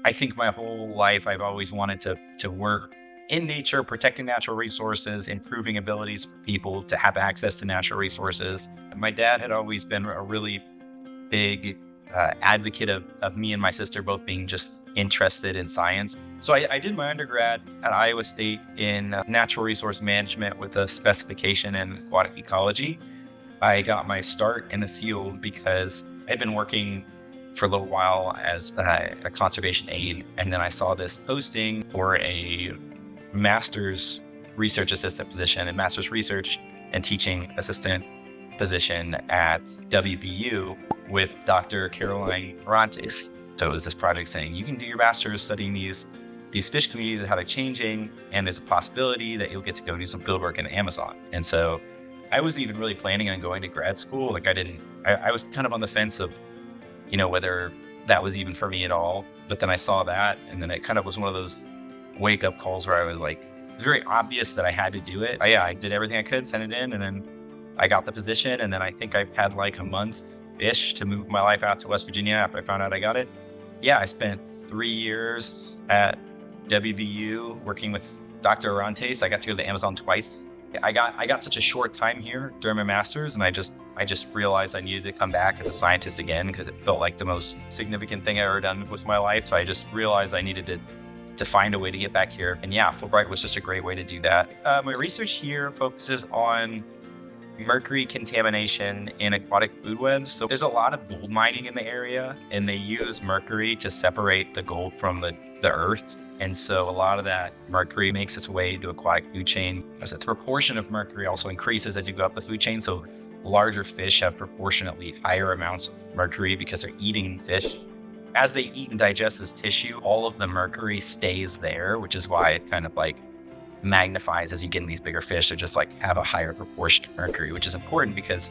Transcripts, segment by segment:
I think my whole life I've always wanted to work in nature, protecting natural resources, improving abilities for people to have access to natural resources. My dad had always been a really big advocate of me and my sister both being just interested in science. So I did my undergrad at Iowa State in natural resource management with a specification in aquatic ecology. I got my start in the field because I'd been working for a little while as a conservation aide. And then I saw this posting for a master's research assistant position and master's research and teaching assistant position at WVU with Dr. Caroline Orantes. So it was this project saying, you can do your master's studying these fish communities and how they're changing, and there's a possibility that you'll get to go do some field work in the Amazon. And so I wasn't even really planning on going to grad school. Like I was kind of on the fence of, whether that was even for me at all. But then I saw that, and then it kind of was one of those wake up calls where I was like, it's very obvious that I had to do it. I did everything I could, sent it in, and then I got the position. And then I think I've had like a month-ish to move my life out to West Virginia after I found out I got it. Yeah, I spent 3 years at WVU working with Dr. Orantes. I got to go to the Amazon twice. I got such a short time here during my master's, and I just realized I needed to come back as a scientist again because it felt like the most significant thing I ever done with my life. So I just realized I needed to find a way to get back here. And yeah, Fulbright was just a great way to do that. My research here focuses on mercury contamination in aquatic food webs. So there's a lot of gold mining in the area, and they use mercury to separate the gold from the earth. And so a lot of that mercury makes its way to aquatic food chain. The proportion of mercury also increases as you go up the food chain. So larger fish have proportionately higher amounts of mercury because they're eating fish. As they eat and digest this tissue, all of the mercury stays there, which is why it kind of like magnifies as you get in these bigger fish. They just like have a higher proportion of mercury, which is important because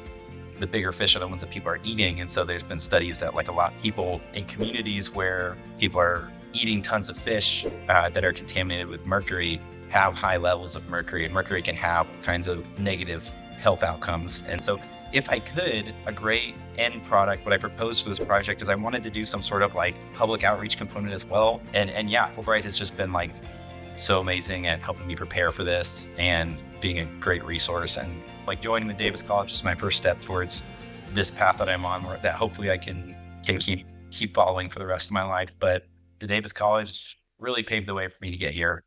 the bigger fish are the ones that people are eating. And so there's been studies that like a lot of people in communities where people are eating tons of fish that are contaminated with mercury have high levels of mercury, and mercury can have kinds of negative health outcomes. And so if I could, a great end product, what I proposed for this project is I wanted to do some sort of like public outreach component as well. And yeah, Fulbright has just been like so amazing at helping me prepare for this and being a great resource. And like joining the Davis College is my first step towards this path that I'm on, where that hopefully I can keep following for the rest of my life. But the Davis College really paved the way for me to get here.